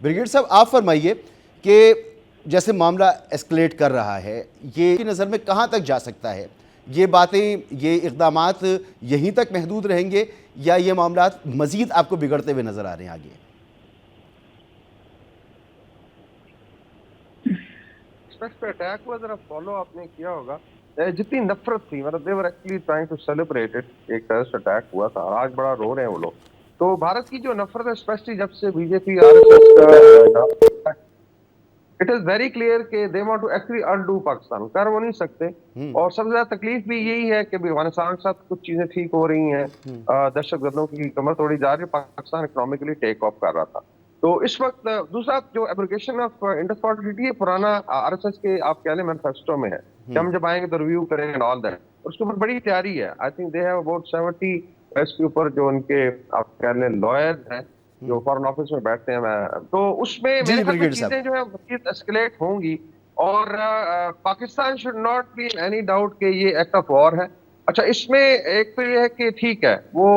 Brigade साहब आप फरमाइए कि जैसे मामला एस्केलेट कर रहा है, ये की नज़र में कहाँ तक जा सकता है? ये बातें, ये इक़दामात यहीं तक महदूद रहेंगे या ये मामलात मज़ीद आपको बिगड़ते हुए नज़र आ रहे हैं आगे? पे अटैक हुआ, जरा फॉलो आपने किया होगा, जितनी नफरत थी, मतलब they were actually trying to celebrate it, एक टेररिस्ट अटैक हुआ था और आज बड़ा रो रहे हैं वो लोग। तो भारत की जो नफरत है, स्पेशली जब से बीजेपी आरएसएस का, इट इज वेरी क्लियर कि they want to actually undo Pakistan, कर वो नहीं सकते। और सबसे ज्यादा तकलीफ भी यही है कि अफगानिस्तान के साथ कुछ चीजें ठीक हो रही हैं, दहशतगर्दों की कमर तोड़ी जा रही है, पाकिस्तान इकोनॉमिकली टेक ऑफ कर रहा था। तो इस वक्त दूसरा जो abrogation of Indus water treaty है, पुराना आरएसएस के आप कह लें मैनिफेस्टो में है कि हम जब आएंगे तो रिव्यू करेंगे एंड ऑल दैट, उसके ऊपर बड़ी तैयारी है। I think they have about 70 इसके ऊपर जो उनके आप कह लें लॉयर हैं जो फॉरेन ऑफिस में बैठते हैं, तो उसमें मेरे ख्याल में चीजें जो है मजीद एस्केलेट होंगी। और Pakistan should not be any doubt कि ये एक्ट ऑफ वॉर है। अच्छा, इसमें एक तो ये है कि ठीक है, वो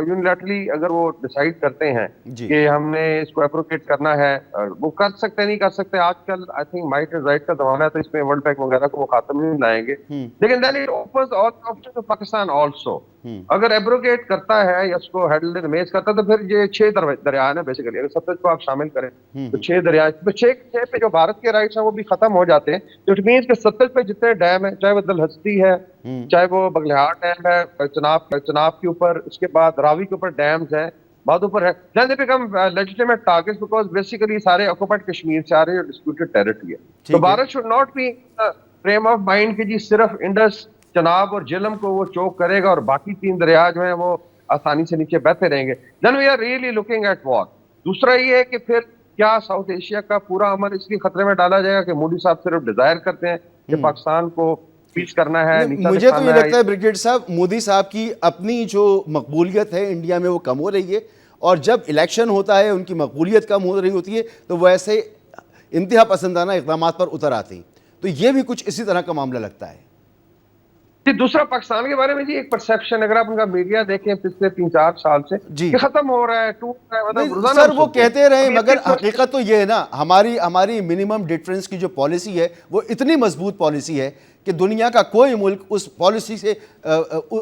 यूनिलैटरली अगर वो डिसाइड करते हैं कि हमने इसको एप्रोकेट करना है, वो कर सकते नहीं कर सकते। आजकल I think might is right का जमाना है, तो इसमें वर्ल्ड बैंक वगैरह को वो खात्मे नहीं लाएंगे। लेकिन then it opens all option to Pakistan also. अगर एब्रोगेट करता है या उसको हैंडल मेज करता है तो फिर ये 6 दरिया है ना बेसिकली, अगर सतलज को आप शामिल करें तो 6 दरिया, तो 6 पे जो भारत के राइट्स हैं वो भी खत्म हो जाते हैं। तो इट मींस कि सतलज पे जितने डैम है, चाहे वो दलहस्ती है, चाहे वो बगलिहार डैम है, चनाब के ऊपर, उसके बाद रावी के ऊपर डैम्स है, ऊपर है, then they become legitimate targets because basically सारे occupied कश्मीर से आ रहे हैं, डिस्प्यूटेड टेरिटरी है। तो Bharat should not be frame of mind कि जी सिर्फ इंडस, चनाब और झेलम को वो चोक करेगा और बाकी 3 दरिया जो हैं वो आसानी से नीचे बहते रहेंगे। Then we are really looking at war. दूसरा ये है कि फिर क्या साउथ एशिया का पूरा अमल इसलिए खतरे में डाला जाएगा कि मोदी साहब सिर्फ डिजायर करते हैं कि पाकिस्तान को पीस करना है। मुझे तो ये लगता है ब्रिगेड साहब, मोदी साहब की अपनी जो मकबूलियत है इंडिया में वो कम हो रही है, और जब इलेक्शन होता है उनकी मकबूलियत कम हो रही होती है तो वैसे इंतहा पसंदाना इक़दामात पर उतर आते हैं। तो ये भी कुछ इसी तरह का मामला लगता है। दूसरा पाकिस्तान के बारे में जी एक परसेप्शन, अगर आप उनका मीडिया देखें पिछले 3-4 साल से कि खत्म हो रहा है, टूट रहा है, मतलब सर वो कहते रहे, मगर हकीकत तो ये है ना, हमारी मिनिमम डिफरेंस की जो पॉलिसी है वो इतनी मजबूत पॉलिसी है कि दुनिया का कोई मुल्क उस पॉलिसी से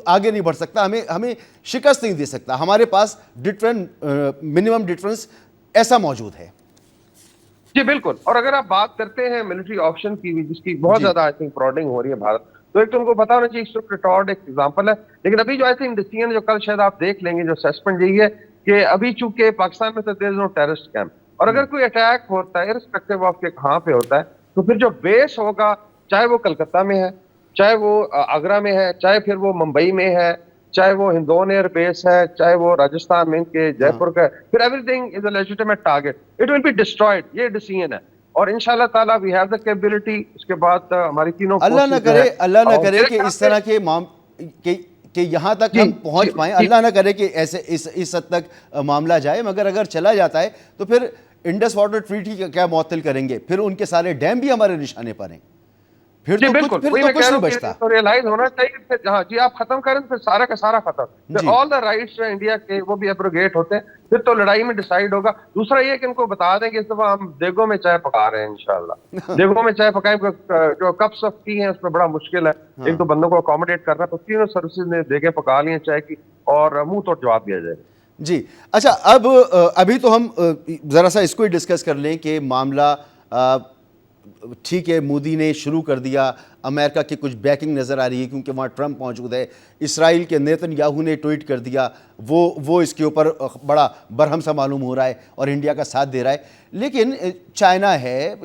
आगे नहीं बढ़ सकता, हमें शिकस्त नहीं दे सकता। हमारे पास मिनिमम डिफरेंस ऐसा मौजूद है। जी बिल्कुल। और अगर आप बात करते हैं मिलिट्री ऑप्शन की भी, जिसकी बहुत ज्यादा आई थिंक प्रॉडिंग हो रही है भारत, तो एक तो उनको पता होना चाहिए, स्विफ्ट रिटॉर्ड एक एग्जांपल है। लेकिन अभी जो आई थिंक डिसीजन जो कल शायद आप देख लेंगे, जो असेसमेंट यही है कि अभी चूंकि पाकिस्तान में तो there is no terrorist camp, और अगर कोई अटैक होता है इररिस्पेक्टिव ऑफ के कहां पे होता है, तो फिर जो बेस होगा, चाहे वो कलकत्ता में है, चाहे वो आगरा में है, चाहे फिर वो मुंबई में है, चाहे वो हिंदोन एयर बेस है, चाहे वो राजस्थान में के जयपुर का है, फिर everything is a legitimate target, it will be destroyed. ये डिसीजन है और इंशाल्लाह ताला वी हैव द कैपेबिलिटी। उसके बाद हमारी तीनों अल्लाह न करे कि इस तरह के यहाँ तक हम पहुँच पाएं, अल्लाह न करे कि ऐसे इस हद तक मामला जाए, मगर अगर चला जाता है तो फिर इंडस वाटर ट्रीटी क्या मुअत्तल करेंगे, फिर उनके सारे डैम भी हमारे निशाने पर हैं, फिर तो कुछ नहीं बचता। तो रियलाइज होना चाहिए, हाँ जी, आप खत्म करें फिर सारा का सारा खत्म, ऑल द राइट्स जो इंडिया के वो भी एब्रोगेट होते हैं, फिर तो लड़ाई में डिसाइड होगा। दूसरा ये कि इनको बता दें कि इस दफा हम देगों में चाय पका रहे हैं इंशाल्लाह। देगों में चाय पकाएं, जो कप्स ऑफ टी हैं उसमें बड़ा मुश्किल है, एक तो बंदों को अकोमोडेट करना, तो तीनों सर्विसेज ने देगे पका ली चाय की और मुंह तोड़ जवाब दिया जाएगा। जी अच्छा, अभी तो हम ज़रा सा इसको ही डिस्कस कर लें कि मामला ठीक है, मोदी ने शुरू कर दिया, अमेरिका की कुछ बैकिंग नज़र आ रही है क्योंकि वहाँ ट्रंप मौजूद है, इसराइल के नेतन्याहू ने ट्वीट कर दिया, वो इसके ऊपर बड़ा बरहम सा मालूम हो रहा है और इंडिया का साथ दे रहा है। लेकिन चाइना है,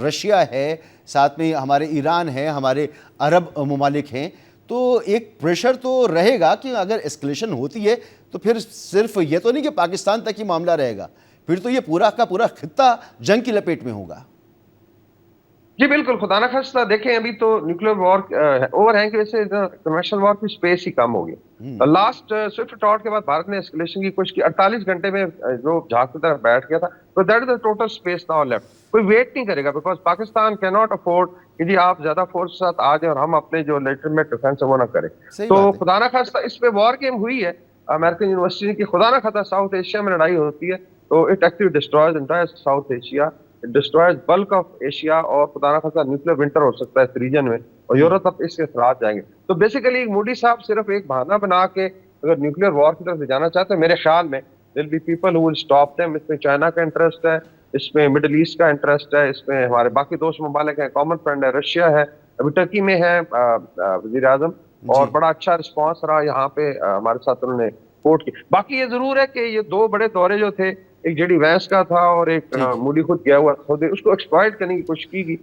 रशिया है, साथ में हमारे ईरान है, हमारे अरब ममालिक हैं, तो एक प्रेशर तो रहेगा कि अगर एस्केलेशन होती है तो फिर सिर्फ ये तो नहीं कि पाकिस्तान तक ही मामला रहेगा, फिर तो ये पूरा का पूरा खित्ता जंग की लपेट में होगा। जी बिल्कुल, खुदा ना खास्ता देखें, अभी तो न्यूक्लियर वॉर ओवर है कि वैसे कन्वेंशनल वॉर की स्पेस ही कम होगी। लास्ट स्विफ्ट रिटॉर्ट के बाद भारत ने एस्केलेशन की कोशिश की, 48 घंटे में जो झाग की तरफ बैठ गया था, तो that is the total space now left. कोई वेट नहीं करेगा, because Pakistan can not afford कि जी आप ज्यादा फोर्स के साथ आ जाए और हम अपने जो लेजिटिमेट डिफेंस है वो ना करें। तो खुदा ना खास्ता इस पे वॉर गेम हुई है अमेरिकन यूनिवर्सिटी की, खुदा ना खास्ता साउथ एशिया में लड़ाई होती है تو it actually destroys entire south Asia, destroys bulk of Asia, اور خدا نہ خاصا نیوکلیر ونٹر ہو سکتا ہے اس ریجن میں, اور یورپ تک اس کے اثرات جائیں گے. تو بیسیکلی مودی صاحب صرف ایک بہانہ بنا کے اگر نیوکلیر وار کی طرف سے جانا چاہتے ہیں, میرے خیال میں there'll be people who will stop them. اس میں چائنا کا انٹرسٹ ہے, اس میں مڈل ایسٹ کا انٹرسٹ ہے, اس میں ہمارے باقی دوست ممالک ہیں, کامن فرینڈ ہے, رشیا ہے, ابھی ٹرکی میں ہے وزیر اعظم, اور بڑا اچھا رسپانس رہا یہاں پہ ہمارے ساتھ انہوں نے سپورٹ کی. باقی یہ ضرور ہے کہ یہ دو بڑے دورے جو تھے, ایک جے ڈی وینس کا تھا اور ایک مودی خود گیا ہوا تھا, اس کو ایکسپلائٹ کرنے کی کوشش کی گئی.